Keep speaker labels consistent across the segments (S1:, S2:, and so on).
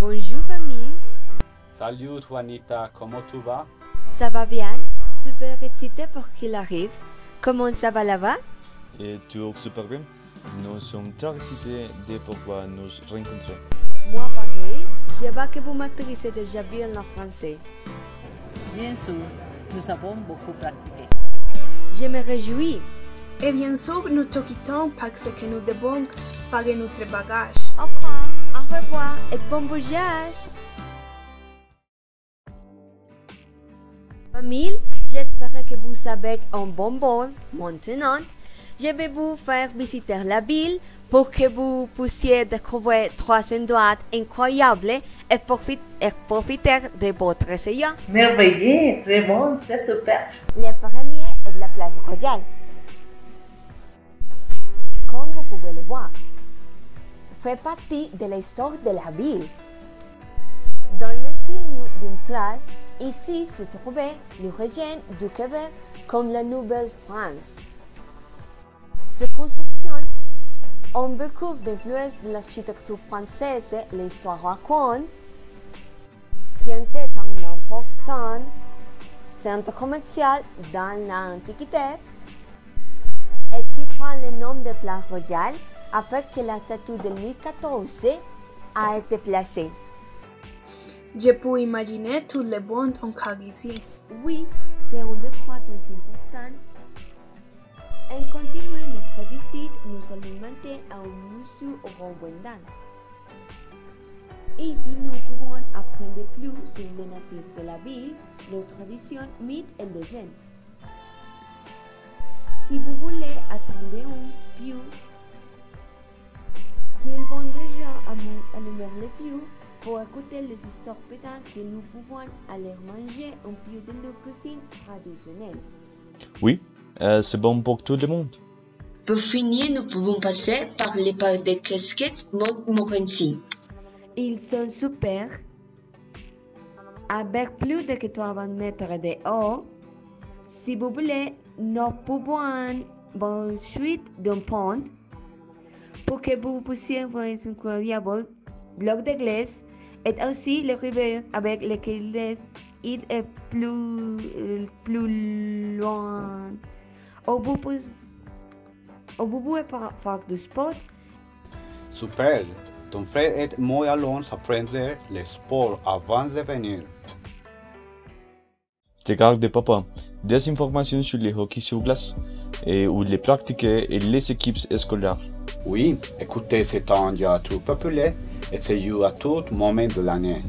S1: Bonjour famille.
S2: Salut Juanita, comment tu vas?
S1: Ça va bien? Super excité pour qu'il arrive. Comment ça va là-bas?
S3: Et tout super bien. Nous sommes très excités de pouvoir nous rencontrer.
S1: Moi pareil. Je vois que vous maîtrisez déjà bien le français.
S4: Bien sûr, nous avons beaucoup pratiqué.
S1: Je me réjouis.
S5: Et bien sûr, nous te quittons parce que nous devons pagar notre bagage.
S1: Au revoir, au revoir et bon voyage. Famille, j'espère que vous avez un bonbon. Maintenant, je vais vous faire visiter la ville pour que vous puissiez découvrir 3 endroits incroyables et profiter de votre séjour.
S4: Merveilleux, très bon, c'est super.
S1: Le premier est la place royale. Comme vous pouvez le voir, fait partie de l'histoire de la ville. Dans le style d'une place, ici se trouvait l'origine du Québec comme la Nouvelle-France. Ces constructions ont beaucoup d'influence de l'architecture française et l'histoire raconte qui était un important centre commercial dans l'Antiquité et qui prend le nom de Place Royale après que la statue de Louis XIV a été placée.
S5: Je peux imaginer tout le monde encore ici.
S1: Oui, c'est un endroit très important. En continuant notre visite, nous allons monter à un musée au Rwanda. Ici, nous pouvons apprendre plus sur les natifs de la ville, leurs traditions, mythes et légendes. Si vous voulez attendre un peu, qu'ils vont déjà allumer les feux pour écouter les histoires pétantes que nous pouvons aller manger un peu de leur cuisine traditionnelle.
S3: Oui, c'est bon pour tout le monde.
S1: Pour finir, nous pouvons passer par les parcs de casquettes Montmorency. Ils sont super, avec plus de 80 mètres de haut. Si vous voulez, nous pouvons vous suivre d'un pont pour que vous puissiez voir un incroyable bloc de glace et aussi le rivière avec lequel il est plus loin. Ou vous pouvez faire du sport.
S2: Super, ton frère et moi allons apprendre le sport avant de venir.
S3: Regarde papa, des informations sur les hockey sur glace et où les pratiques et les équipes scolaires.
S2: Oui, écoutez, c'est un jeu très populaire et se joue à tout moment de l'année.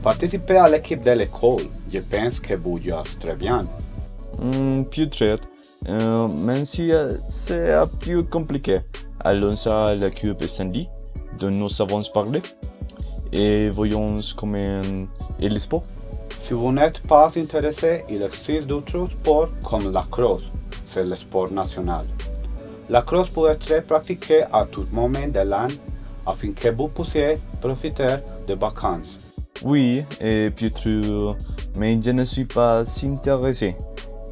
S2: Participez à l'équipe de l'école, je pense que vous jouez très bien.
S3: Peut-être, même si c'est un peu compliqué. Allons à la Coupe Stanley, dont nous avons parlé, et voyons comment est le sport.
S2: Si vous n'êtes pas intéressé, il existe d'autres sports comme la crosse, c'est le sport national. La crosse peut être pratiquée à tout moment de l'année afin que vous puissiez profiter de vacances.
S3: Oui, et peut-être, mais je ne suis pas intéressé.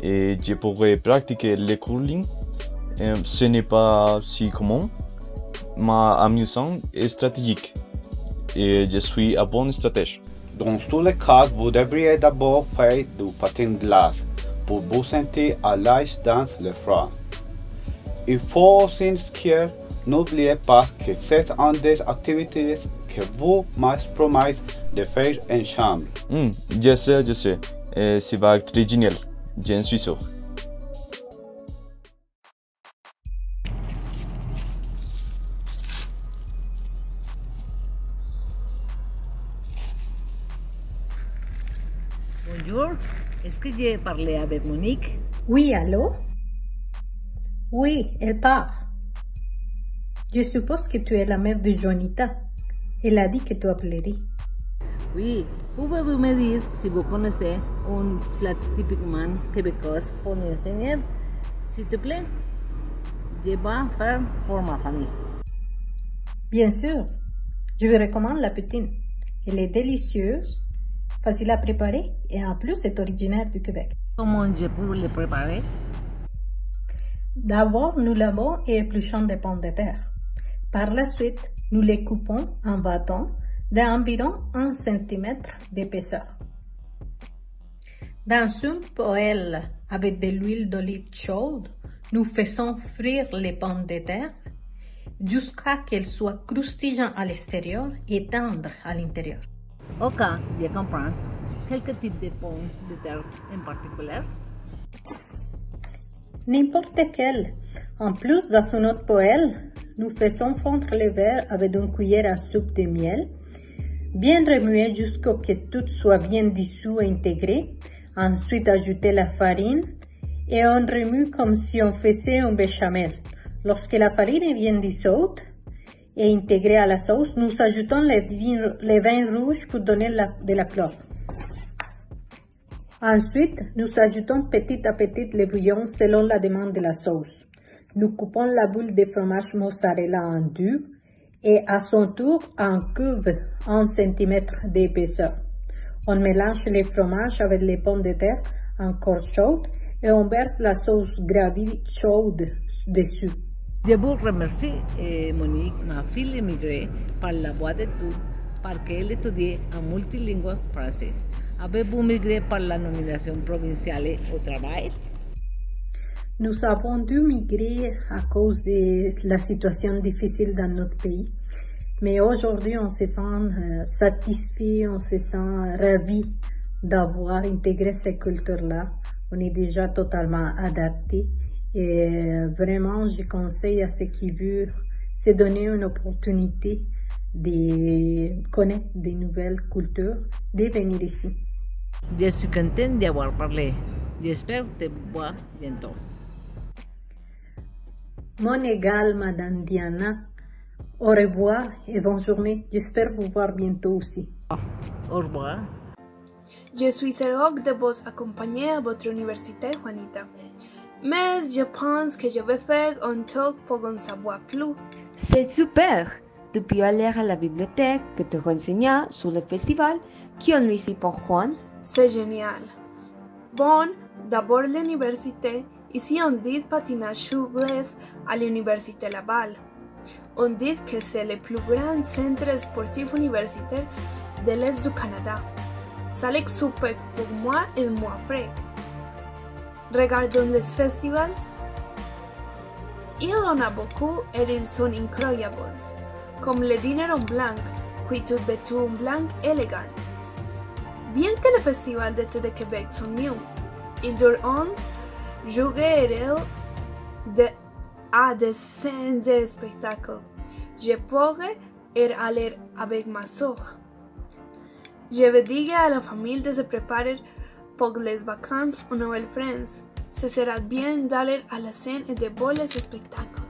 S3: Et je pourrais pratiquer le curling. Ce n'est pas si commun, mais amusant et stratégique. Et je suis un bon stratège.
S2: Dans tous les cas, vous devriez d'abord faire du patin de glace pour vous sentir à l'aise dans le froid. Il faut s'inscrire. N'oubliez pas que c'est une des activités que vous m'avez promis de faire en chambre.
S3: Je sais. Et ça va être très génial. J'en suis sûr.
S4: Bonjour, est-ce que j'ai parlé avec Monique?
S6: Oui, allô? Oui, elle part. Je suppose que tu es la mère de Juanita. Elle a dit que tu appellerais.
S4: Oui, pouvez-vous me dire si vous connaissez un plat typiquement québécois pour m'enseigner? S'il te plaît, je vais faire pour ma famille.
S6: Bien sûr, je vous recommande la poutine. Elle est délicieuse, facile à préparer et en plus est originaire du Québec.
S4: Comment je peux le préparer?
S6: D'abord, nous lavons et épluchons des pommes de terre. Par la suite, nous les coupons en bâtons d'environ 1 cm d'épaisseur. Dans une poêle avec de l'huile d'olive chaude, nous faisons frire les pommes de terre jusqu'à qu'elles soient croustillantes à l'extérieur et tendres à l'intérieur.
S4: Ok, je comprends. Quelques types de pommes de terre en particulier?
S6: N'importe quel. En plus, dans une autre poêle, nous faisons fondre le verre avec une cuillère à soupe de miel, bien remuer jusqu'à ce que tout soit bien dissous et intégré. Ensuite, ajouter la farine et on remue comme si on faisait un béchamel. Lorsque la farine est bien dissoute et intégrée à la sauce, nous ajoutons le vin rouge pour donner de la couleur. Ensuite, nous ajoutons petit à petit le bouillon selon la demande de la sauce. Nous coupons la boule de fromage mozzarella en deux et à son tour en cube 1 cm d'épaisseur. On mélange le fromage avec les pommes de terre encore chaudes et on verse la sauce gravie chaude dessus.
S4: Je vous remercie, Monique. Ma fille émigrée par la voie d'études parce qu'elle étudiait en multilingue français. Avez-vous migré par la nomination provinciale au travail?
S6: Nous avons dû migrer à cause de la situation difficile dans notre pays. Mais aujourd'hui, on se sent satisfait, on se sent ravi d'avoir intégré cette culture-là. On est déjà totalement adapté. Et vraiment, je conseille à ceux qui veulent se donner une opportunité de connaître des nouvelles cultures, de venir ici.
S4: Je suis contente d'avoir parlé. J'espère te voir bientôt.
S6: Mon égal, Madame Diana. Au revoir et bonne journée. J'espère vous voir bientôt aussi.
S4: Au revoir.
S5: Je suis heureux de vous accompagner à votre université, Juanita. Mais je pense que je vais faire un talk pour en savoir plus.
S1: C'est super! Tu peux aller à la bibliothèque que te renseigner sur le festival qui ont ici pour Juan.
S5: C'est génial. Bon, d'abord l'université. Ici on dit patinage sur glace à l'université Laval. On dit que c'est le plus grand centre sportif universitaire de l'Est du Canada. Ça l'explique pour moi et moi frère. Regardons les festivals. Il y en a beaucoup et ils sont incroyables, comme le dîner en blanc, qui est tout vêtu en blanc élégant. Bien que les festivals d'été de Québec sont mieux, ils durent 11 jours à des scènes de spectacles. Je pourrais y aller avec ma soeur. Je vais dire à la famille de se préparer pour les vacances en Nouvelle-France. Ce sera bien d'aller à la scène et de voir les spectacles.